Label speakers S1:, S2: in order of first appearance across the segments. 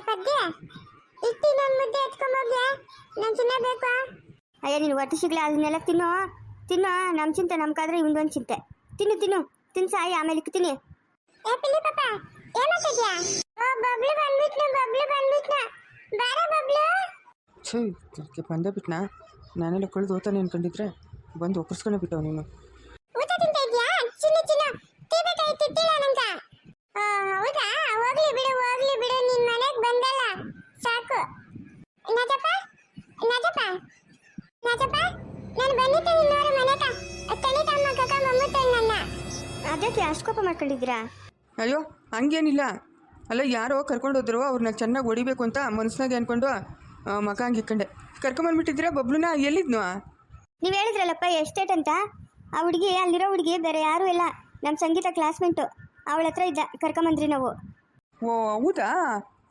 S1: ಪದ್ಯ ಇಟ್ಟು ನನ್ನ ಮುದ್ದೆ ಎತ್ಕೊಂಡೋಗ್ಯಾ ನಾನು ತಿನ್ನಬೇಕು.
S2: ಅಯ್ಯ ನೀನು ಹೊಟ್ಟೆ ಸಿಗ್ಲ ಅದನ್ನೆಲ್ಲ ತಿನ್ನು ತಿನ್ನು. ನಮ್ಮ ಚಿಂತೆ ನಮ್ಗಾದ್ರೆ ಇವೊಂದು ಚಿಂತೆ. ತಿನ್ನು ತಿನ್ನು ತಿನ್ನು ಸಾಯಿ ಆಮೇಲೆ ಇಕ್ತೀನಿ.
S1: ಏ ಪಿಲ್ಲಿ ಪಾಪ ಏನಾಗ್ತಿದ್ಯಾ? ಓ ಬಬ್ಲು ಬಂದ್ಬಿಟ್ನ ಬಾರ ಬಬ್ಲು.
S3: ಛೇ ಬಂದೇ ಬಿಟ್ನಾ? ನಾನೆಲ್ಲ ಕಳೆದು ಓದ್ತಾನೆ ಅನ್ಕೊಂಡಿದ್ರೆ ಬಂದು ಒಕ್ಕರ್ಸ್ಕೊಂಡೆ ಬಿಟ್ಟವ್ ನೀನು.
S1: ಊಟ ತಿಂತ ಇದ್ಯಾ? ಚಿನ್ನು ತಿನ್ಬೇಕಾಗಿ ತಿಂತಿಲ್ಲ ನಂಗ. ಹೌದಾ? ಹೋಗ್ಲಿ ಬಿಡು ನಿನ್ ಮನೆಗೆ ಬಂದಲ್ಲ ಸಾಕು. ನಾಜಪ್ಪ ನಾನು ಬಂದಿದ್ದೀನಿ ನೋಡು ಮನೆಗ. ತಣಿತಮ್ಮ ಕಕ್ಕ ಮಮ್ಮತ್ತಣ್ಣ ನನ್ನ.
S2: ಅದಕ್ಕೆ ಅಷ್ಟು ಕೋಪ ಮಾಡ್ಕೊಂಡಿದ್ದೀರಾ?
S3: ಅಯ್ಯೋ ಹಂಗೇನಿಲ್ಲ. ಅಲ್ಲ ಯಾರೋ ಕರ್ಕೊಂಡು ಹೋದ್ರು ಅವ್ರನ್ನ ಚೆನ್ನಾಗಿ ಹೊಡಿಬೇಕು ಅಂತ ಮನಸ್ಸಿನಾಗೆ ಅಂದ್ಕೊಂಡು ಮಗ ಹಂಗೆ ಇಕ್ಕೊಂಡೆ. ಕರ್ಕೊಂಬಂದ್ಬಿಟ್ಟಿದ್ದೀರಾ ಬಬ್ಲುನ? ಎಲ್ಲಿದ್ನು?
S2: ನೀವು ಹೇಳಿದ್ರಲ್ಲಪ್ಪ ಎಸ್ಟೇಟ್ ಅಂತ. ಆ ಹುಡುಗಿ ಅಲ್ಲಿರೋ ಹುಡುಗಿ ಬೇರೆ ಯಾರೂ ಇಲ್ಲ, ನಮ್ಮ ಸಂಗೀತ ಕ್ಲಾಸ್ಮೇಟು. ಅವಳ ಹತ್ರ ಇದ್ದ ಕರ್ಕೊಂಬಂದ್ರಿ ನಾವು.
S3: ಓ ಹೌದಾ?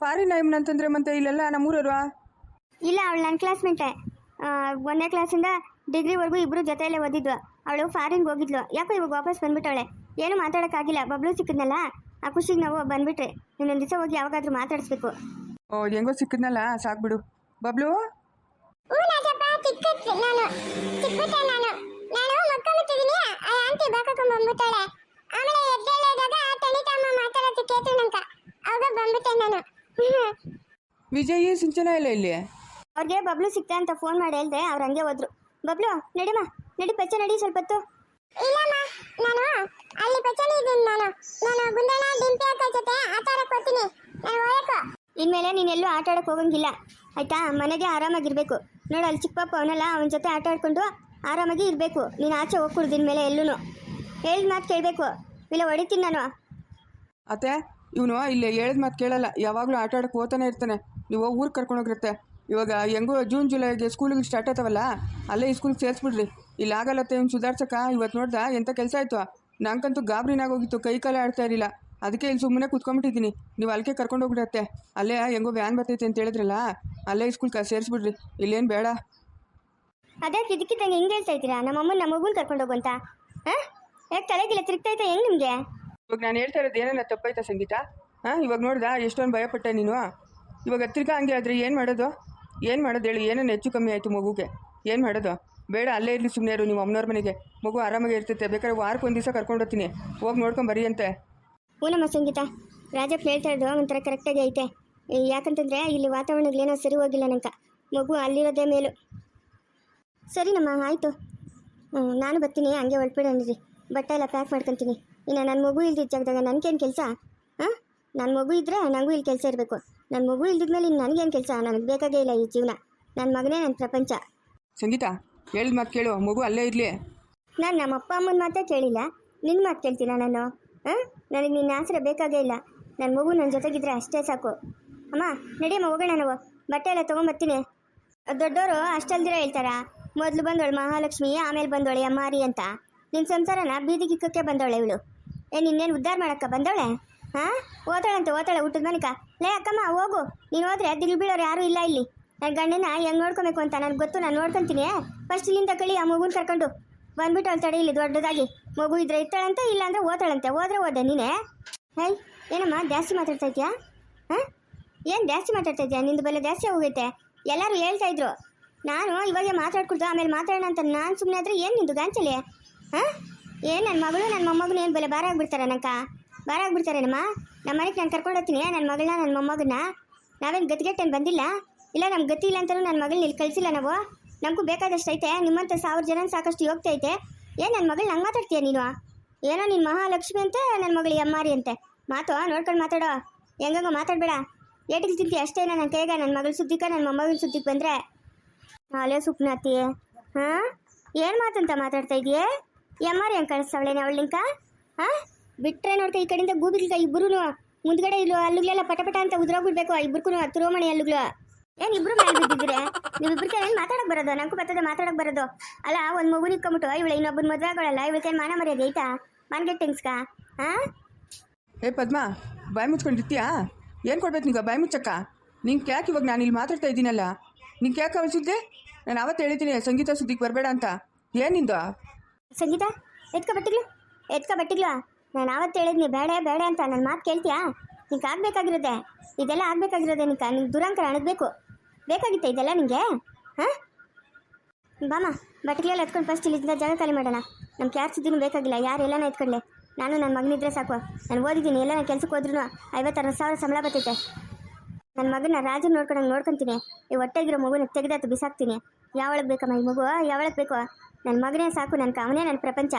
S3: ಫಾರಿನ್ ಟೈಮ್ ಅಂತಂದ್ರೆ ಮತ್ತೆ ಇಲ್ಲೆಲ್ಲ ನಮ್ಮೂರಲ್ವಾ?
S2: ಇಲ್ಲ, ಅವಳು ನನ್ನ ಕ್ಲಾಸ್ಮೇಟೆ. 1ನೇ ಕ್ಲಾಸಿಂದ ಡಿಗ್ರಿವರೆಗೂ ಇಬ್ಬರು ಜೊತೆಯಲ್ಲೇ ಓದಿದ್ವು. ಅವಳು ಫಾರಿನ್ಗೆ ಹೋಗಿದ್ಲು. ಯಾಕೋ ಇವಾಗ ವಾಪಸ್ ಬಂದ್ಬಿಟ್ಟವಳೆ. ಏನು ಮಾತಾಡೋಕ್ಕಾಗಿಲ್ಲ. ಬಬ್ಲು ಸಿಕ್ಕಿದ್ನಲ್ಲ, ಆ ಖುಷಿಗೆ ನಾವು ಬಂದ್ಬಿಟ್ರೆ. ಇನ್ನೊಂದು ದಿವಸ ಹೋಗಿ ಯಾವಾಗಾದ್ರೂ ಮಾತಾಡಿಸ್ಬೇಕು.
S3: ಓ ಹೆಂಗೋ ಸಿಕ್ಕಿದ್ನಲ್ಲ ಸಾಕ್ಬಿಡು. ಬಬ್ಲು
S1: ನಾಜಪ್ಪ ಚಿಕ್ಕತ್ತೆ ನಾನು ಮಕ್ಕಳಿದ್ದೀನಿ. ಆ ಆಂಟಿ ಬಾಕಕೊಂಡು ಬಂದ್ಬಿಟ್ಟಾಳೆ. ಆಮೇಲೆ ಎದ್ದೇಳದಾಗ ತಣಿತಮ್ಮ ಮಾತಾಡೋದು ಕೇಳ್ತು ನಂಕ. ಅವಾಗ ಬಂದ್ಬಿಟ್ಟೆ ನಾನು.
S3: ವಿಜಯ್ ಸಿಂಚನ ಇಲ್ಲ ಇಲ್ಲಿ.
S2: ಅವ್ರಿಗೆ ಬಬ್ಲು ಸಿಕ್ತಾ ಅಂತ ಫೋನ್ ಮಾಡಿ ಹೇಳ್ದೆ. ಅವ್ರು ಹಂಗೆ ಹೋದ್ರು. ಬಬ್ಲು ನಡಿ ಪಚ್ಚ ನಡಿ ಸ್ವಲ್ಪ ಹೊತ್ತು.
S1: ಇಲ್ಲಮ್ಮ ನಾನು ಅಲ್ಲಿ ಪಚನಿ ಇದ್ದೀನಿ. ನಾನು ಗುಂಡಣ್ಣ ಡಿಂಪಿ ಅಕ್ಕ ಜೊತೆ ಆಟ ಆಡಕ್ಕೆ ಹೋಗ್ತೀನಿ. ನಾನು ಹೋಗಕ್ಕೆ.
S2: ಇನ್ಮೇಲೆ ನೀನೆಲ್ಲೂ ಆಟ ಆಡಕ್ಕೆ ಹೋಗಂಗಿಲ್ಲ ಆಯ್ತಾ? ಮನೆಗೆ ಆರಾಮಾಗಿರ್ಬೇಕು. ನೋಡು ಅಲ್ಲಿ ಚಿಕ್ಕಪ್ಪ ಅವನಲ್ಲ, ಅವನ ಜೊತೆ ಆಟ ಆಡ್ಕೊಂಡು ಆರಾಮಾಗಿ ಇರಬೇಕು. ನೀನು ಆಚೆ ಹೋಗ್ಕೊಡ್ದು ಇನ್ಮೇಲೆ ಎಲ್ಲೂ ಹೇಳಿದ ಮಾತು ಕೇಳಬೇಕು. ಇಲ್ಲ ಹೊಡಿತೀನಿ ನಾನು.
S3: ಅತ್ತೆ ಇವನು ಇಲ್ಲಿ ಹೇಳಿದ ಮಾತು ಕೇಳಲ್ಲ. ಯಾವಾಗಲೂ ಆಟ ಆಡಕ್ಕೆ ಹೋಗ್ತಾನೆ ಇರ್ತಾನೆ. ನೀವು ಊರಿಗೆ ಕರ್ಕೊಂಡೋಗಿರುತ್ತೆ. ಇವಾಗ ಹೆಂಗೋ ಜೂನ್ ಜುಲೈಗೆ ಸ್ಕೂಲಿಗೆ ಸ್ಟಾರ್ಟ್ ಆಯ್ತವಲ್ಲ, ಅಲ್ಲೇ ಈ ಸ್ಕೂಲಿಗೆ ಸೇರಿಸ್ಬಿಡ್ರಿ. ಇಲ್ಲಿ ಆಗಲ್ಲತ್ತೆ ಇವ್ನು ಸುಧಾರ್ಸಕ್ಕ. ಇವತ್ತು ನೋಡ್ದ ಎಂಥ ಕೆಲಸ ಆಯಿತು. ನಂಗಂತೂ ಗಾಬರಿನಾಗೋಗಿತ್ತು, ಕೈ ಕಾಲೇ ಆಡ್ತಾ ಇರಲಿಲ್ಲ. ಅದಕ್ಕೆ ಇಲ್ಲಿ ಸುಮ್ಮನೆ ಕೂತ್ಕೊಂಡ್ಬಿಟ್ಟಿದ್ದೀನಿ. ನೀವು ಅಲ್ಲಿಗೆ ಕರ್ಕೊಂಡೋಗ್ಬಿಡತ್ತೆ. ಅಲ್ಲೇ ಹೆಂಗೋ ವ್ಯಾನ್ ಬರ್ತೈತೆ ಅಂತ ಹೇಳಿದ್ರಲ್ಲ, ಅಲ್ಲೇ ಈ ಸ್ಕೂಲ್ಗೆ ಸೇರಿಸ್ಬಿಡ್ರಿ. ಇಲ್ಲೇನು ಬೇಡ.
S2: ಅದೇ ಇದಕ್ಕಿದ್ದಂಗೆ ಹಿಂಗೆ ಹೇಳ್ತಾ ಇದ್ದೀರಾ? ನಮ್ಮ ಮಗುನ ಕರ್ಕೊಂಡು ಹೋಗುವಂತ? ಹಾಂ, ಯಾಕೆ ತಲೆಗಿಲ್ಲ ತಿರುಗ್ತೈತೆ ಹೆಂಗೆ ನಿಮಗೆ?
S3: ಇವಾಗ ನಾನು ಹೇಳ್ತಾ ಇರೋದು ಏನೇನ ತಪ್ಪಾಯ್ತಾ ಸಂಗೀತ? ಇವಾಗ ನೋಡ್ದ ಎಷ್ಟೊಂದು ಭಯಪಟ್ಟೆ ನೀನು. ಇವಾಗ ತಿರ್ಗಾ ಹಂಗೆ ಆದರೆ ಏನು ಮಾಡೋದು ಹೇಳಿ? ಏನೇನು ಹೆಚ್ಚು ಕಮ್ಮಿ ಆಯಿತು ಮಗುಗೆ? ಏನು ಮಾಡೋದು? ಬೇಡ, ಅಲ್ಲೇ ಇರಲಿ, ಸುಮ್ಮನೆ ಇರು. ನೀವು ಅಮ್ಮನವ್ರ ಮನೆಗೆ. ಮಗು ಆರಾಮಾಗಿ ಇರ್ತೈತೆ. ಬೇಕಾದ್ರೆ ವಾರಕ್ಕೆ ಒಂದು ದಿವಸ ಕರ್ಕೊಂಡು ಹೋಗ್ತೀನಿ. ಹೋಗಿ ನೋಡ್ಕೊಂಡು ಬರೀ ಅಂತೆ.
S2: ನಮ್ಮ ಸಂಗೀತ ರಾಜಪ್ಪ ಹೇಳ್ತಾ ಇರೋದು ಒಂಥರ ಕರೆಕ್ಟಾಗಿ ಐತೆ. ಯಾಕಂತಂದರೆ ಇಲ್ಲಿ ವಾತಾವರಣಗಳೇನೋ ಸರಿ ಹೋಗಿಲ್ಲ ನಂಗೆ. ಮಗು ಅಲ್ಲಿರೋದೇ ಮೇಲು. ಸರಿ ನಮ್ಮ ಆಯಿತು. ನಾನು ಬರ್ತೀನಿ. ಹಂಗೆ ಹೊರಟ್ಬಿಡೋಣ್ರಿ. ಬಟ್ಟೆ ಎಲ್ಲ ಪ್ಯಾಕ್ ಮಾಡ್ಕೊತೀನಿ. ಇನ್ನು ನನ್ನ ಮಗು ಇಲ್ದಿದ್ದ ಜಾಗದಾಗ ನನಗೇನು ಕೆಲಸ? ನನ್ನ ಮಗು ಇದ್ದರೆ ನನಗೂ ಇಲ್ಲಿ ಕೆಲಸ ಇರಬೇಕು. ನನ್ನ ಮಗು ಇಲ್ದಿದ್ಮೇಲೆ ಇನ್ನು ನನಗೇನು ಕೆಲಸ? ನನಗೆ ಬೇಕಾಗೇ ಇಲ್ಲ ಈ ಜೀವನ. ನನ್ನ ಮಗನೇ ನನ್ನ ಪ್ರಪಂಚ.
S3: ಸಂಗೀತ ಹೇಳಿದ ಮಾತು ಕೇಳು. ಮಗು ಅಲ್ಲೇ ಇರಲಿ.
S2: ನಾನು ನಮ್ಮ ಅಪ್ಪ ಅಮ್ಮನ ಮಾತೇ ಕೇಳಿಲ್ಲ, ನಿನ್ನ ಮಾತು ಕೇಳ್ತೀನ ನಾನು? ನನಗೆ ನಿನ್ನ ಆಸರೆ ಬೇಕಾಗೇ ಇಲ್ಲ. ನನ್ನ ಮಗು ನನ್ನ ಜೊತೆಗಿದ್ರೆ ಅಷ್ಟೇ ಸಾಕು. ಅಮ್ಮ ನಡಿಯಮ್ಮ ಹೋಗೋಣ. ನಾವು ಬಟ್ಟೆ ಎಲ್ಲ ತೊಗೊಂಬರ್ತೀನಿ. ದೊಡ್ಡವರು ಅಷ್ಟಲ್ದಿರ ಹೇಳ್ತಾರ, ಮೊದಲು ಬಂದವಳು ಮಹಾಲಕ್ಷ್ಮಿ, ಆಮೇಲೆ ಬಂದವಳೆ ಅಮ್ಮಾರಿ ಅಂತ. ನಿನ್ನ ಸಂಸಾರನ ಬೀದಿಗೆ ಇಕ್ಕಕ್ಕೆ ಬಂದವಳೆ ಇವಳು. ನಿನ್ನೇನು ಉದ್ಧಾರ ಮಾಡಕ್ಕ ಬಂದವಳೆ? ಓತಾಳಂತೆ ಊಟದ ಮನೆಕ. ಲೇ ಅಕ್ಕಮ್ಮ ಹೋಗು. ನೀನು ಹೋದ್ರೆ ದಿಲ್ ಬೀಳೋರು ಯಾರೂ ಇಲ್ಲ ಇಲ್ಲಿ. ನನ್ನ ಗಂಡನ ಹೆಂಗೆ ನೋಡ್ಕೊಬೇಕು ಅಂತ ನನಗೆ ಗೊತ್ತು. ನಾನು ನೋಡ್ಕೊತೀನಿ. ಫಸ್ಟ್ ಇಲ್ಲಿಂದ ಕಳಿ ಆ ಮಗುನ ಕರ್ಕೊಂಡು ಬಂದ್ಬಿಟ್ಟು ಅವಳು ತಡೆ ಇಲ್ಲಿ ದೊಡ್ಡದಾಗಿ. ಮಗು ಇದ್ರೆ ಇರ್ತಾಳಂತೆ, ಇಲ್ಲ ಅಂದರೆ ಓತಾಳಂತೆ. ಹೋದ್ರೆ ನೀನೇ. ಹೈ ಏನಮ್ಮ ಜಾಸ್ತಿ ಮಾತಾಡ್ತಾ ಇದೆಯಾ? ಏನು ಜಾಸ್ತಿ ಮಾತಾಡ್ತಾ ಇದೆಯಾ? ನಿಂದು ಬೆಲೆ ಜಾಸ್ತಿ ಹೋಗೈತೆ. ಎಲ್ಲರೂ ಹೇಳ್ತಾ ಇದ್ರು. ನಾನು ಇವಾಗೆ ಮಾತಾಡ್ಕೊಡ್ತು ಆಮೇಲೆ ಮಾತಾಡೋಣ ಅಂತ ನಾನು ಸುಮ್ಮನೆ ಆದರೆ ಏನು ನಿಂದು ಗಾಂಚಲಿ? ಏನು ನನ್ನ ಮಗಳು ನನ್ನ ಮೊಮ್ಮಗನ ಏನು ಬೆಲೆ ಭಾರ ಆಗಿಬಿಡ್ತಾರೆ ಭಾರ ಆಗಿಬಿಡ್ತಾರೇನಮ್ಮ? ನಮ್ಮ ಮನೆಗೆ ನಾನು ಕರ್ಕೊಂಡು ಹೋಗ್ತೀನಿ ನನ್ನ ಮಗಳನ್ನ, ನನ್ನ ಮೊಮ್ಮಗನ್ನ. ನಾವೇನು ಗತಿಗೆಟ್ಟೇನು ಬಂದಿಲ್ಲ. ಇಲ್ಲ ನಮ್ಗೆ ಗತಿ ಇಲ್ಲ ಅಂತಲೂ ನನ್ನ ಮಗಳನ್ನ ಇಲ್ಲಿ ಕಳಿಸಿಲ್ಲ ನಾವು. ನಮಗೂ ಬೇಕಾದಷ್ಟು ಐತೆ. ನಿಮ್ಮಂಥ 1000 ಜನ ಸಾಕಷ್ಟು ಯೋಗ್ಯತೆ ಐತೆ. ಏನು ನನ್ನ ಮಗಳು ನಂಗೆ ಮಾತಾಡ್ತೀಯ ನೀನು? ಏನೋ ನಿನ್ನ ಮಹಾಲಕ್ಷ್ಮಿ ಅಂತೆ, ನನ್ನ ಮಗಳಿಗೆ ಅಮ್ಮಾರಿ ಅಂತೆ. ಮಾತು ನೋಡ್ಕೊಂಡು ಮಾತಾಡೋ. ಹೆಂಗಂಗೋ ಮಾತಾಡಬೇಡ. ಏಟಿಗೆ ತಿಂತೀಯ ಅಷ್ಟೇ. ನನ್ನ ಕೈಗ ನನ್ನ ಮಗಳ ಸುದ್ದಿಕ ನನ್ನ ಮೊಮ್ಮಗಳ ಸುದ್ದಿಗೆ ಬಂದರೆ ಅಲ್ಲೇ ಸುಪ್ನಾತಿ. ಏನು ಮಾತಂತ ಮಾತಾಡ್ತಾ ಇದೆಯೇ? ಎಮ್ಮಾರಿ ಹೆಂಗೆ ಕಳಿಸ್ತಾವಳೇನೆ ಅವಳಿಂಕ? ಬಿಟ್ಟರೆ ನೋಡ್ಕ ಈ ಕಡೆಯಿಂದ ಗೂಬಿಲ್ಕ ಇಬ್ಬರೂ ಮುಂದ್ಗಡೆ ಇಲ್ಲೋ ಅಲ್ಲುಗಳೆಲ್ಲ ಪಟಪಟ ಅಂತ ಉದ್ರೋಗ್ಬಿಡ್ಬೇಕು. ಇಬ್ಬರಿಗೂ ತುರೋಮಣಿ ಅಲ್ಲುಗಳು. ಏನು ಇಬ್ಬರು ಮೇಲೆ ಬಿದ್ದಿದ್ದೀರಿ? ನೀವಿಬ್ಬರಿಗೆ ಏನು ಮಾತಾಡೋಕೆ ಬರೋದು? ನನಗೂ ಬರ್ತದೆ ಮಾತಾಡೋಕೆ ಬರೋದು. ಅಲ್ಲ ಒಂದು ಮಗು ನಿಕ್ಕೊಂಬಿಟ್ಟು ಇವಳು ಇನ್ನೊಬ್ಬನ ಮದುವೆ ಆಗೋಳಲ್ಲ. ಇವಳಿಗೆ ಮಾನ ಮರ್ಯಾದೆ ಐತಾ? ಮಾನ್ಗೆಟ್ಟಿಂಗ್ಸ್ಕ?
S3: ಏ ಪದ್ಮ, ಬಾಯಿ ಮುಚ್ಕೊಂಡಿರ್ತೀಯಾ? ಏನು ಕೊಡ್ಬೇಕು ನಿಂಗೆ ಬಾಯಿ ಮುಚ್ಚಕ್ಕ? ನಿಂಗೆ ಯಾಕೆ ಇವಾಗ ನಾನು ಇಲ್ಲಿ ಮಾತಾಡ್ತಾ ಇದ್ದೀನಲ್ಲ, ನಿಂಗೆ ಯಾಕೆ ಕಳಿಸಿದ್ದೆ? ನಾನು ಅವತ್ತು ಹೇಳಿದ್ದೀನಿ ಸಂಗೀತ ಸುದ್ದಿಗೆ ಬರಬೇಡ ಅಂತ. ಏನಿಂದು
S2: ಸಂಗೀತ ಎತ್ಕ ಬಟ್ಟಿಗ್ಲು ನಾನು ಅವತ್ತು ಹೇಳಿದ್ನಿ ಬೇಡ ಅಂತ. ನನ್ನ ಮಾತು ಕೇಳ್ತೀಯಾ? ನಿಂಗೆ ಆಗ್ಬೇಕಾಗಿರೋದೆ ಇದೆಲ್ಲ ಆಗ್ಬೇಕಾಗಿರೋದೆ ನಿಂಗೆ ದುರಂಕರ ಅಣಗಬೇಕು ಬೇಕಾಗಿತ್ತೆ ಇದೆಲ್ಲ ನಿಂಗೆ ಹಾಂ ಬಾಮ ಬಟ್ಟೆಗಳೆಲ್ಲ ಎತ್ಕೊಂಡು ಫಸ್ಟ್ ಇಲ್ಲಿಂದ ಜಾಗ ಖಾಲಿ ಮಾಡೋಣ ನಮ್ಗೆ ಯಾರು ಸುದ್ದಿನೂ ಬೇಕಾಗಿಲ್ಲ ಯಾರು ಎಲ್ಲನ ಎತ್ಕೊಳ್ಳಿ ನಾನು ನನ್ನ ಮಗನಿದ್ರೆ ಸಾಕು ನಾನು ಓದಿದ್ದೀನಿ ಎಲ್ಲ ಕೆಲಸಕ್ಕೆ ಹೋದ್ರೂ 50-60 ಸಂಬಳ ಬರ್ತೈತೆ ನನ್ನ ಮಗನ ರಾಜನ ನೋಡ್ಕೊಂತೀನಿ ಈ ಹೊಟ್ಟೆಗಿರೋ ಮಗುನ ತೆಗೆದಾತು ಬಿಸಾಕ್ತೀನಿ ಯಾವಳಕ್ಕೆ ಬೇಕಮ್ಮ ಈ ಮಗು ಯಾವಳಕ್ಕೆ ಬೇಕು ನನ್ನ ಮಗನೇ ಸಾಕು ನನ್ನ ಅವನೇ ನನ್ನ ಪ್ರಪಂಚ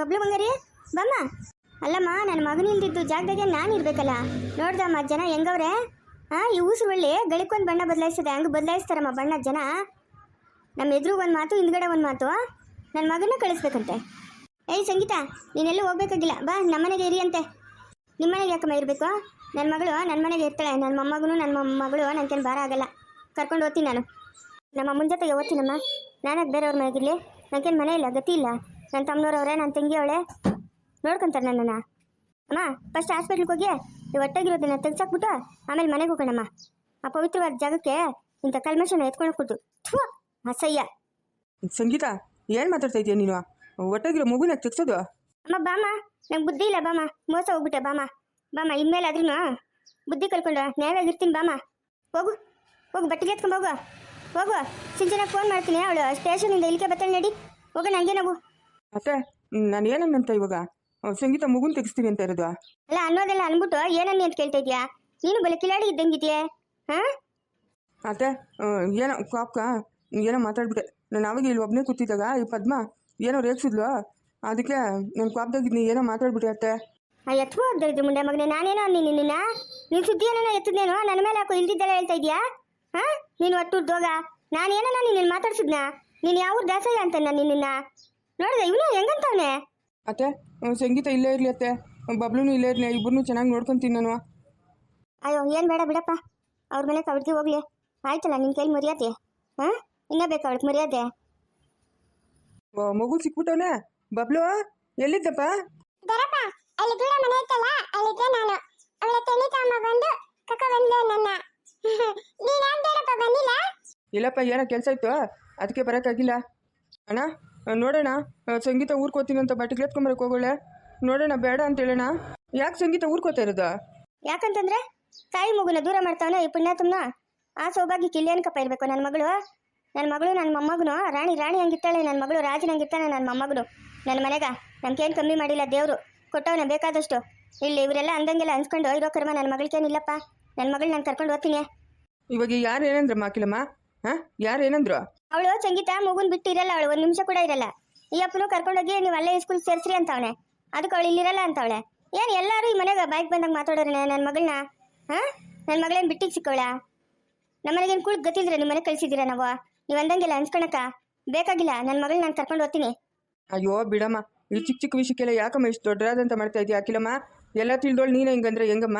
S2: ಗಬ್ಲು ಬಂಗಾರಿ ಬಮ್ಮ ಅಲ್ಲಮ್ಮ ನನ್ನ ಮಗನಿಲ್ದಿದ್ದು ಜಾಗದಾಗೆ ನಾನು ಇರಬೇಕಲ್ಲ ನೋಡ್ದಮ್ಮ ಜನ ಹೆಂಗವ್ರೆ ಹಾಂ ಈ ಊಸು ಒಳ್ಳೆ ಗಳಿಕೊಂದು ಬಣ್ಣ ಬದಲಾಯಿಸ್ತದೆ ಹಂಗೆ ಬದಲಾಯಿಸ್ತಾರಮ್ಮ ಬಣ್ಣ ಜನ ನಮ್ಮ ಎದುರು ಒಂದು ಮಾತು ಹಿಂದ್ಗಡೆ ಒಂದು ಮಾತು ನನ್ನ ಮಗನ ಕಳಿಸ್ಬೇಕಂತೆ ಏಯ್ ಸಂಗೀತ ನೀನೆಲ್ಲೂ ಹೋಗ್ಬೇಕಾಗಿಲ್ಲ ಬಾ ನಮ್ಮನೆಗೆ ಇರಿ ಅಂತೆ ನಿಮ್ಮನೆಗೆ ಯಾಕಮ್ಮ ಇರಬೇಕು ನನ್ನ ಮಗಳು ನನ್ನ ಮನೆಗೆ ಇರ್ತಾಳೆ ನನ್ನ ಮೊಮ್ಮಗನು ನನ್ನ ಮೊಮ್ಮಗಳು ನನಗೇನು ಭಾರ ಆಗಲ್ಲ ಕರ್ಕೊಂಡು ಹೋಗ್ತೀನಿ ನಾನು ನಮ್ಮ ಅಮ್ಮನ ಜೊತೆಗೆ ಓದ್ತೀನಮ್ಮ ನಾನಾಗ ಬೇರೆಯವ್ರ ಮನೆಗಿರಲಿ ನನಗೇನು ಮನೆ ಇಲ್ಲ ಗತಿ ಇಲ್ಲ ನನ್ನ ತಮ್ಮನವ್ರವ್ರೆ ನನ್ನ ತಂಗಿಯವಳೆ ನೋಡ್ಕೊಂತಾರೆ ನನ್ನನ್ನು ಅಮ್ಮ ಫಸ್ಟ್ ಹಾಸ್ಪಿಟ್ಲಿಗೆ ಹೋಗಿ ಈ ಹೊಟ್ಟೆಗಿರೋದನ್ನ ತೆಗ್ಸಾಕ್ಬಿಟ್ಟು ಆಮೇಲೆ ಮನೆಗೆ ಹೋಗೋಣಮ್ಮ ಆ ಪವಿತ್ರವಾದ ಜಾಗಕ್ಕೆ ಇಂಥ ಕಲ್ಮಶನ ಎತ್ಕೊಂಡು ಕೊಟ್ಟು ಅಸಹ್ಯ
S3: ಸಂಗೀತ ಏನು ಮಾತಾಡ್ತಾ ಇದೀಯ ನೀನು ಹೊಟ್ಟೆಗಿರೋ ಮಗುನ ತೆಗ್ಸೋದು
S2: ಅಮ್ಮ ಬಾಮ ನಂಗೆ ಬುದ್ಧಿ ಇಲ್ಲ ಬಾಮ ಮೋಸ ಹೋಗ್ಬಿಟ್ಟೆ ಬಾಮ ಇನ್ಮೇಲೆ ಆದ್ರೂ ಬುದ್ಧಿ ಕಲ್ಕೊಂಡು ನ್ಯಾಯವಾಗಿರ್ತೀನಿ ಬಾಮ ಹೋಗು ಬಟ್ಟೆಗೆ ಎತ್ಕೊಂಡು ಹೋಗು ಸಿಂಚನಾಗ ಫೋನ್ ಮಾಡ್ತೀನಿ ಅವಳು ಸ್ಟೇಷನಿಂದ ಇಲ್ಲಿಗೆ ಬರ್ತಾಳೆ ನಡಿ ಹೋಗೋಣ ಹಂಗೆ ನಾವು
S3: ಅತ್ತೆ ನಾನು ಏನನ್ನಂತ ಇವಾಗ ಸಂಗೀತ ಮಗುನ ತೆಗಿಸ್ತೀನಿ ಅಂತ ಇರೋದು
S2: ಅಲ್ಲ ಅನ್ನೋದೆಲ್ಲ ಅನ್ಬಿಟ್ಟು ಏನನ್ನಿ ಅಂತ ಕೇಳ್ತಾ ಇದೀಯಾ ನೀನು ಬಲೆ ಕಿಲಾಡಿ ಇದ್ದಂಗಿದ್ಯೆ ಹಾಂ
S3: ಅತ್ತೆ ಏನೋ ಕಾಪ್ಕ ಏನೋ ಮಾತಾಡ್ಬಿಟ್ಟೆ ನಾನು ಅವಾಗ ಇಲ್ಲಿ ಒಬ್ಬನೇ ಕೂತಿದ್ದಾಗ ಈ ಪದ್ಮ ಏನೋ ರೇಗ್ಸಿದ್ಲು ಅದಕ್ಕೆ ನನ್ನ ಕಾಪ್ದಾಗಿದ್ನಿ ಏನೋ ಮಾತಾಡ್ಬಿಟ್ಟೆ ಅತ್ತೆ
S2: ಎತ್ಕೋ ಹೋಗ್ತಾ ಮುಂಡೆ ಮಗನೇ ನಾನೇನೋ ಅನ್ನಿ ನೀನು ಸುದ್ದಿ ಏನೋ ಎತ್ತಿದ್ನೇನೋ ನನ್ನ ಮೇಲೆ ಯಾಕೋ ಇಲ್ದಿದ್ದೆಲ್ಲ ಹೇಳ್ತಾ ಇದೀಯಾ ಹಾಂ ನೀನು ಒಟ್ಟುರ್ದೋಗ ನಾನೇನೋ ನಿನ್ನ ಮಾತಾಡ್ಸಿದ್ನಾ ನೀನು ಯಾವ ದಾಸಯ್ಯ ಅಂತ ನಾನು ನಿನ್ನ ನೋಡಿದೆ ಇವನು ಹೆಂಗಂತವನೆ
S3: ಅತ್ತೆ ಸಂಗೀತ ಇಲ್ಲೇ ಇರಲಿ ಅತ್ತೆ ಬಬ್ಲೂನು ಇಲ್ಲೇ ಇರಲಿ ಇಬ್ಬರನ್ನೂ ಚೆನ್ನಾಗಿ ನೋಡ್ಕೊತೀನಿ ನಾನು
S2: ಅಯ್ಯೋ ಏನು ಬೇಡ ಬಿಡಪ್ಪ ಅವ್ರ ಮನೆ ಅವ್ರಿಗೆ ಹೋಗ್ಲಿ ಆಯ್ತಲ್ಲ ನಿನ್ನ ಕೈಲಿ ಮರ್ಯಾದೆ ಹಾಂ ಇನ್ನೂ ಬೇಕಾ ಅವಳಿಗೆ ಮರ್ಯಾದೆ
S3: ಮಗು ಸಿಕ್ಬಿಟ್ಟವನೆ ಬಬ್ಲು ಎಲ್ಲಿದ್ದಪ್ಪ
S1: ದರಪ್ಪ ಅಲ್ಲಿ ದೂರ ಮನೆ ಇತ್ತಲ್ಲ ಅಲ್ಲಿದ್ದೆ ನಾನು ಅವಳ ತೆನಿತಮ್ಮ ಬಂದು ಕಕ್ಕ ಬಂದ್ಲು ನನ್ನ ನೀನ್ ಯಾಕೆ ದರಪ್ಪ ಬಂದಿಲ್ಲ
S3: ಇಲ್ಲಪ್ಪ ಏನೋ ಕೆಲಸ ಇತ್ತು ಅದಕ್ಕೆ ಬರೋಕ್ಕಾಗಿಲ್ಲ ಅಣ್ಣ ನೋಡೋಣ ಸಂಗೀತ ಊರ್ಕೋತೀನಿ ಅಂತ ಬಟ್ಟೆಗೆ ಎತ್ಕೊಂಬರಕ್ಕೆ ಹೋಗೋಳೆ ನೋಡೋಣ ಬೇಡ ಅಂತ ಹೇಳೋಣ ಯಾಕೆ ಸಂಗೀತ ಊರ್ಕೋತಾ ಇರೋದು
S2: ಯಾಕಂತಂದ್ರೆ ತಾಯಿ ಮಗುನ ದೂರ ಮಾಡ್ತಾವನ ಈ ಪುಣ್ಯಾತಮ್ನ ಆ ಸೌಭಾಗ್ಯಕ್ಕೆ ಇಲ್ಲೇನಕಪ್ಪ ಇರಬೇಕು ನನ್ನ ಮಗಳು ನನ್ನ ಮೊಮ್ಮಗನು ರಾಣಿ ಹಂಗಿರ್ತಾಳೆ ನನ್ನ ಮಗಳು ರಾಜನಂಗಿರ್ತಾನೆ ನನ್ನ ಮೊಮ್ಮಗನು ನನ್ನ ಮನೆಗ ನಮ್ಗೇನು ಕಮ್ಮಿ ಮಾಡಿಲ್ಲ ದೇವರು ಕೊಟ್ಟವನ ಬೇಕಾದಷ್ಟು ಇಲ್ಲಿ ಇವರೆಲ್ಲ ಅಂದಂಗೆಲ್ಲ ಅನ್ಸ್ಕೊಂಡು ಇರೋ ಕರ್ಮ ನನ್ನ ಮಗಳಿಗೇನಿಲ್ಲಪ್ಪ ನನ್ನ ಮಗಳು ನಾನು ಕರ್ಕೊಂಡು ಹೋಗ್ತೀನಿ
S3: ಇವಾಗ ಯಾರು ಏನಂದ್ರಮ್ಮ ಅಖಿಲಮ್ಮ ಹಾಂ ಯಾರು ಏನಂದ್ರು
S2: ಅವಳು ಸಂಗೀತ ಮಗುನ್ ಬಿಟ್ಟು ಇರಲ್ಲ ಅವಳು ಒಂದು ನಿಮಿಷ ಕೂಡ ಇರಲ್ಲ ಈ ಅಪ್ಪನು ಕರ್ಕೊಂಡೋಗಿ ನೀವು ಅಲ್ಲೇ ಸ್ಕೂಲ್ ಸೇರಿಸ್ರಿ ಅಂತವಳೆ ಅದಕ್ಕೆ ಅವಳು ಇಲ್ಲಿರಲ್ಲ ಅಂತವಳೆ ಏನು ಎಲ್ಲರೂ ಈ ಮನೆಗೆ ಬೈಕ್ ಬಂದಾಗ ಮಾತಾಡೋರೆ ನನ್ನ ಮಗಳನ್ನ ಹಾಂ ನನ್ನ ಮಗಳೇನು ಬಿಟ್ಟಿಗೆ ಸಿಕ್ಕವಳ ನಮ್ಮ ಮನೆಗೇನು ಕೂಡ ಗೊತ್ತಿದ್ರೆ ನಿಮ್ಮ ಮನೆಗೆ ಕಳಿಸಿದ್ದೀರಾ ನಾವು ನೀವು ಅಂದಂಗೆಲ್ಲ ಅನ್ಸ್ಕೊಳಕ್ಕ ಬೇಕಾಗಿಲ್ಲ ನನ್ನ ಮಗಳನ್ನ ನಾನು ಕರ್ಕೊಂಡು ಹೋಗ್ತೀನಿ
S3: ಅಯ್ಯೋ ಬಿಡಮ್ಮ ಈ ಚಿಕ್ಕ ವಿಷಯಕ್ಕೆಲ್ಲ ಯಾಕಮ್ಮ ಇಷ್ಟು ದೊಡ್ಡದಾದಂತ ಮಾಡ್ತಾ ಇದೀಯ ಅಖಿಲಮ್ಮ ಎಲ್ಲ ತಿಳಿದೋಳು ನೀನು ಹಿಂಗಂದ್ರೆ ಹೆಂಗಮ್ಮ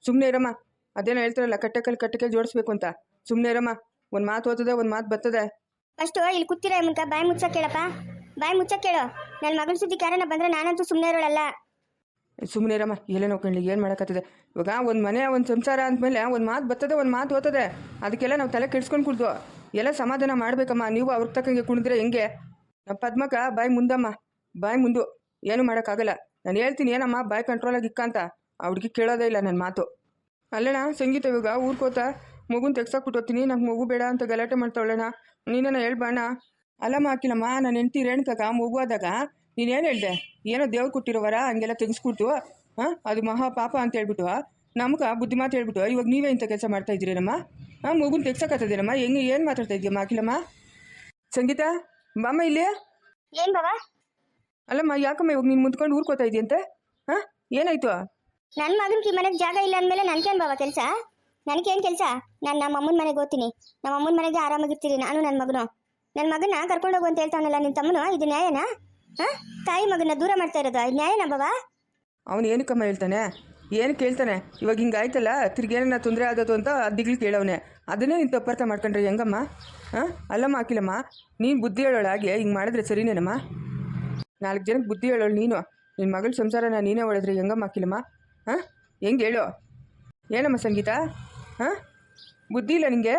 S3: ಸುಮ್ಮನೆ ಇರಮ್ಮ ಅದೇನೋ ಹೇಳ್ತಾರಲ್ಲ ಕಟ್ಟೆಕಲ್ ಜೋಡಿಸ್ಬೇಕು ಅಂತ ಸುಮ್ಮನೆ ಇರಮ್ಮ ಒಂದು ಮಾತು ಓದ್ತದೆ ಒಂದು ಮಾತು ಬರ್ತದೆ
S2: ಫಸ್ಟು ಇಲ್ಲಿ ಕೂತಿರೋ ಮುನ್ಕ ಬಾಯಿ ಮುಚ್ಚಕ್ಕೆ ಕೇಳಪ್ಪ ಬಾಯಿ ಮುಚ್ಚಕ್ಕೆ ಕೇಳು ನನ್ನ ಮಗಳ ಸುದ್ದಿ ಯಾರನ್ನ ಬಂದ್ರೆ ನಾನಂತೂ ಸುಮ್ಮನೆ ಇರೋಳಲ್ಲ
S3: ಸುಮ್ಮನೆ ಇರಮ್ಮ ಎಲ್ಲೇ ನೋಡ್ಕೊಳ್ಳಿ ಏನು ಮಾಡೋಕ್ಕತ್ತದೆ ಇವಾಗ ಒಂದು ಮನೆ ಒಂದು ಸಂಸಾರ ಅಂದಮೇಲೆ ಒಂದು ಮಾತು ಬರ್ತದೆ ಒಂದು ಮಾತು ಓದ್ತದೆ ಅದಕ್ಕೆಲ್ಲ ನಾವು ತಲೆ ಕೆಡ್ಸ್ಕೊಂಡು ಕುಡ್ದು ಎಲ್ಲ ಸಮಾಧಾನ ಮಾಡಬೇಕಮ್ಮ ನೀವು ಅವ್ರಿಗೆ ತಕ್ಕಂಗೆ ಕುಣಿದ್ರೆ ಹೆಂಗೆ ನಮ್ಮ ಪದ್ಮಕ ಬಾಯಿ ಮುಂದಮ್ಮ ಬಾಯಿ ಮುಂದು ಏನು ಮಾಡೋಕ್ಕಾಗಲ್ಲ ನಾನು ಹೇಳ್ತೀನಿ ಏನಮ್ಮ ಬಾಯಿ ಕಂಟ್ರೋಲಾಗಿ ಇಕ್ಕ ಅಂತ ಆ ಹುಡುಗಿ ಕೇಳೋದೇ ಇಲ್ಲ ನನ್ನ ಮಾತು ಅಲ್ಲಣ್ಣ ಸಂಗೀತ ಇವಾಗ ಊರ್ಕೋತ ಮಗುನ ತೆಗ್ಸಾಕ್ಬಿಟ್ಟು ಹೋಗ್ತೀನಿ ನಂಗೆ ಮಗು ಬೇಡ ಅಂತ ಗಲಾಟೆ ಮಾಡ್ತಾವಳಣ್ಣ ನೀನೇನ ಹೇಳ್ಬಾಣ ಅಲ್ಲಮ್ಮ ಹಾಕಿಲ್ಲಮ್ಮ ನಾನು ಹೆಂಡ್ತಿ ರೇಣುಕಾಗ ಮಗು ಆದಾಗ ನೀನೇನು ಹೇಳ್ದೆ ಏನೋ ದೇವ್ರು ಕೊಟ್ಟಿರೋವರ ಹಂಗೆಲ್ಲ ತೆಗೆಸ್ಕೊಟ್ಟು ಹಾಂ ಅದು ಮಹಾ ಪಾಪ ಅಂತ ಹೇಳ್ಬಿಟ್ಟು ನಮ್ಗೆ ಬುದ್ಧಿ ಮಾತು ಹೇಳ್ಬಿಟ್ಟು ಇವಾಗ ನೀವೇ ಇಂಥ ಕೆಲಸ ಮಾಡ್ತಾ ಇದ್ದೀರೇನಮ್ಮ ಹಾಂ ಮಗುನ ತೆಗ್ಸಕತ್ತದೇನಮ್ಮ ಹೆಂಗೆ ಏನು ಮಾತಾಡ್ತಾ ಇದೆಯಮ್ಮ ಅಖಿಲಮ್ಮ ಸಂಗೀತ ಬಾಮ್ಮ ಇಲ್ಲಿ
S2: ಏನು ಬಾಬಾ
S3: ಅಲ್ಲಮ್ಮ ಯಾಕಮ್ಮ ಇವಾಗ ನೀನು ಮುಂದ್ಕೊಂಡು ಊರ್ಕೋತಾ ಇದೆಯಂತೆ ಹಾಂ ಏನಾಯ್ತು
S2: ನನ್ನ ಮಗನಿಗೆ ಈ ಮನೆಗೆ ಜಾಗ ಇಲ್ಲ ಅಂದಮೇಲೆ ನನಗೇನು ಬಾಬಾ ಕೆಲಸ ನನಗೇನು ಕೆಲಸ ನಾನು ನಮ್ಮ ಅಮ್ಮನ ಮನೆಗೆ ಹೋಗ್ತೀನಿ ನಮ್ಮ ಅಮ್ಮನ ಮನೆಗೆ ಆರಾಮಾಗಿರ್ತೀರಿ ನಾನು ನನ್ನ ಮಗನ ಕರ್ಕೊಂಡು ಹೋಗು ಅಂತ ಹೇಳ್ತಾವನಲ್ಲ ನಿನ್ನ ತಮ್ಮನು ಇದು ನ್ಯಾಯನಾ ಹಾಂ ತಾಯಿ ಮಗನ ದೂರ ಮಾಡ್ತಾ ಇರೋದು ಇದು ನ್ಯಾಯನಾ ಬಾಬಾ
S3: ಅವನು ಏನಕ್ಕಮ್ಮ ಹೇಳ್ತಾನೆ ಏನು ಕೇಳ್ತಾನೆ ಇವಾಗ ಹಿಂಗಾಯ್ತಲ್ಲ ತಿರ್ಗೇನ ತೊಂದರೆ ಆದದು ಅಂತ ದಿಗ್ಲು ಕೇಳವನೆ ಅದನ್ನೇ ನೀನು ತಪ್ಪರ್ಥ ಮಾಡ್ಕೊಂಡ್ರೆ ಹೆಂಗಮ್ಮ ಹಾಂ ಅಲ್ಲಮ್ಮ ಅಖಿಲಮ್ಮ ನೀನು ಬುದ್ಧಿ ಹೇಳೋಳಾಗೆ ಹಿಂಗೆ ಮಾಡಿದ್ರೆ ಸರಿನೇನಮ್ಮ 4 ಜನಕ್ಕೆ ಬುದ್ಧಿ ಹೇಳೋಳು ನೀನು ನಿನ್ನ ಮಗಳ ಸಂಸಾರನ ನೀನೇ ಹೊಡೆದ್ರೆ ಹೆಂಗಮ್ಮ ಅಖಿಲಮ್ಮ ಹಾಂ ಹೆಂಗೆ ಹೇಳು ಏನಮ್ಮ ಸಂಗೀತ ಹಾಂ ಬುದ್ಧಿ ಇಲ್ಲ ನಿಂಗೆ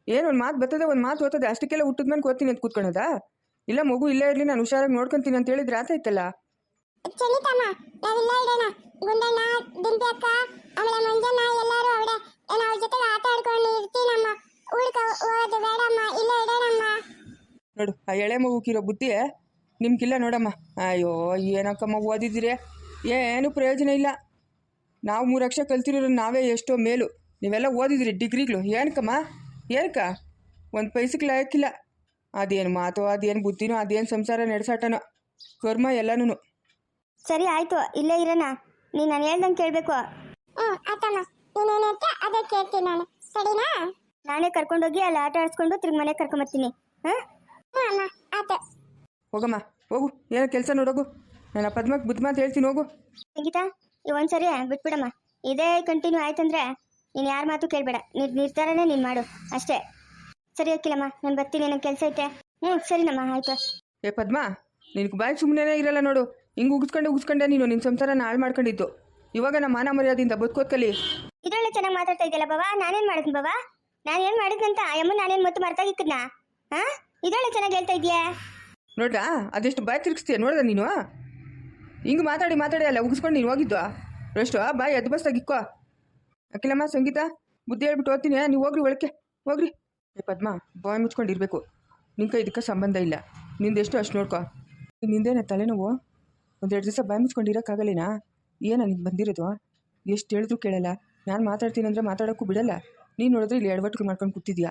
S3: ಏನು ಒಂದು ಮಾತು ಬರ್ತದೆ ಒಂದು ಮಾತು ಓದ್ತದೆ ಅಷ್ಟಕ್ಕೆಲ್ಲ ಹುಟ್ಟಿದ ಮೇಲೆ ಓದ್ತೀನಿ ಅಂತ ಕೂತ್ಕೊಳ್ಳೋದಾ ಇಲ್ಲ ಮಗು ಇಲ್ಲೇ ಇರಲಿ ನಾನು ಹುಷಾರಾಗಿ ನೋಡ್ಕೊತೀನಿ ಅಂತ ಹೇಳಿದ್ರೆ ಆತಾಯ್ತಲ್ಲ
S1: ಚಲಿತಮ್ಮ ನಾವಿಲ್ಲ ಇಡೋಣ ಗುಂಡಣ್ಣ ಡಿಂಪಿ ಅಕ್ಕ ಆಮೇಲೆ ಮಂಜಣ್ಣ ಎಲ್ಲರೂ ಅವಡೆ ನಾನು ಅವ್ರ ಜೊತೆಗೆ ಆಟ ಆಡ್ಕೊಂಡು ಇರ್ತೀನಮ್ಮ ಉಳ್ಕ ಹೋಗೋದು ಬೇಡಮ್ಮ ಇಲ್ಲೇ ಇಡೋಣಮ್ಮ.
S3: ನೋಡು ಆ ಎಳೆ ಮಗುಕಿರೋ ಬುದ್ಧಿ ನಿಮ್ಗಿಲ್ಲ ನೋಡಮ್ಮ. ಅಯ್ಯೋ ಏನಕ್ಕಮ್ಮ ಓದಿದ್ದೀರಿ, ಏನು ಪ್ರಯೋಜನ ಇಲ್ಲ. ನಾವು 3 ಅಕ್ಷರ ಕಲ್ತಿರೋರು ನಾವೇ ಎಷ್ಟೋ ಮೇಲು, ನೀವೆಲ್ಲ ಓದಿದಿರಿ ಡಿಗ್ರಿಗಳು. ಏನಕ್ಕಮ್ಮ ಏನಕ್ಕ ಒಂದು ಪೈಸಕ್ಕೆ ಲಾಯಕ್ಕಿಲ್ಲ. ಅದೇನು ಮಾತು, ಅದೇನು ಬುದ್ಧಿನೋ, ಅದೇನು ಸಂಸಾರ ನಡೆಸಾಟನೋ, ಕರ್ಮ ಎಲ್ಲನೂ.
S2: ಸರಿ ಆಯಿತು, ಇಲ್ಲೇ ಇರೋಣ. ನೀನು ನಾನು ಹೇಳ್ದಂಗೆ ಕೇಳಬೇಕು.
S1: ಆತಮ್ಮ ನೀನೇನು ಹೇಳ್ತೆ ಅದೇ ಕೇಳ್ತೀನಿ ನಾನು, ಸರಿನಾ?
S2: ನಾನೇ ಕರ್ಕೊಂಡೋಗಿ ಅಲ್ಲಿ ಆಟ ಆಡಿಸ್ಕೊಂಡು ತಿರ್ಗಿ ಮನೆಗೆ ಕರ್ಕೊಂಬರ್ತೀನಿ. ಹಾಂ
S1: ಅಮ್ಮ ಆತ.
S3: ಹೋಗಮ್ಮ ಹೋಗು, ಏನೋ ಕೆಲಸ ನೋಡೋಗು. ನಾನು ಆ ಪದ್ಮಕ್ಕೆ ಬುದ್ಧಿ ಮಾತು ಹೇಳ್ತೀನಿ, ಹೋಗು.
S2: ಸಂಗೀತಾ ಒಂದು ಸರಿ ಬಿಟ್ಬಿಡಮ್ಮ. ಇದೇ ಕಂಟಿನ್ಯೂ ಆಯ್ತಂದ್ರೆ ನೀನು ಯಾರ ಮಾತು ಕೇಳಬೇಡ, ನಿರ್ಧಾರನೇ ನೀನು ಮಾಡು ಅಷ್ಟೇ. ಸರಿ ಓಕಿಲ್ಲಮ್ಮ, ನಾನು ಬರ್ತೀನಿ, ನನಗೆ ಕೆಲಸ ಐತೆ. ಸರಿನಮ್ಮ ಆಯಿತು.
S3: ಏ ಪದ್ಮ, ನಿನಗೆ ಬಾಯಿ ಸುಮ್ಮನೆ ಇರಲ್ಲ ನೋಡು. ಹಿಂಗೆ ಉಗಿಸ್ಕೊಂಡೆ ನೀನು ನಿನ್ನ ಸಂಸಾರನ ಹಾಳು ಮಾಡ್ಕೊಂಡಿದ್ದು. ಇವಾಗ ನಮ್ಮ ಮಾನ ಮರ್ಯಾದೆಯಿಂದ ಬದುಕೋದ್ಕಲಿ.
S2: ಇದೊಳ್ಳೆ ಚೆನ್ನಾಗಿ ಮಾತಾಡ್ತಾ ಇದೆಯಲ್ಲ ಬಾವಾ, ನಾನೇನು ಮಾಡಿದ್ನಿ ಬಾವಾ? ನಾನು ಏನು ಮಾಡಿದ್ನಂತ ಅಮ್ಮ ನಾನೇನು ಮತ್ತೆ ಮರ್ತಾಗಿಕ್ಕದ್ನ? ಹಾಂ, ಇದೊಳ್ಳೆ ಚೆನ್ನಾಗಿ ಹೇಳ್ತಾ ಇದೆಯಾ
S3: ನೋಡ್ರಾ, ಅದೆಷ್ಟು ಬಾಯಿ ತಿರುಗಿಸ್ತೀಯ ನೋಡ್ದ ನೀನು. ಹಿಂಗೆ ಮಾತಾಡಿ ಅಲ್ಲ ಉಗಿಸ್ಕೊಂಡು ನೀನು ಹೋಗಿದ್ದು ಅಷ್ಟು ಬಾಯಿ ಅದು ಬಸ್ತಾಗಿಕ್ಕೋ. ಅಕ್ಕಿಲಮ್ಮ ಸಂಗೀತ ಬುದ್ಧಿ ಹೇಳ್ಬಿಟ್ಟು ಓದ್ತೀನಿ, ನೀವು ಹೋಗ್ರಿ ಒಳಕ್ಕೆ ಹೋಗ್ರಿ. ಏ ಪದ್ಮ, ಬಾಯಿ ಮುಚ್ಕೊಂಡಿರ್ಬೇಕು. ನಿನ್ನ ಕೈ ಇದಕ್ಕೆ ಸಂಬಂಧ ಇಲ್ಲ, ನಿಂದೆಷ್ಟು ಅಷ್ಟು ನೋಡ್ಕೊ. ನಿಂದೇನ ತಲೆನೋವು? 1-2 ದಿವಸ ಬಾಯಿ ಮುಚ್ಕೊಂಡಿರೋಕ್ಕಾಗಲೇನಾ? ಏನ ನಿಂಗೆ ಬಂದಿರೋದು? ಎಷ್ಟು ಹೇಳಿದ್ರು ಕೇಳಲ್ಲ. ನಾನು ಮಾತಾಡ್ತೀನಿ ಅಂದರೆ ಮಾತಾಡೋಕ್ಕೂ ಬಿಡಲ್ಲ. ನೀನು ನೋಡಿದ್ರೆ ಇಲ್ಲಿ ಎಡವಟ್ಟು ಮಾಡ್ಕೊಂಡು ಕೂತಿದ್ಯಾ.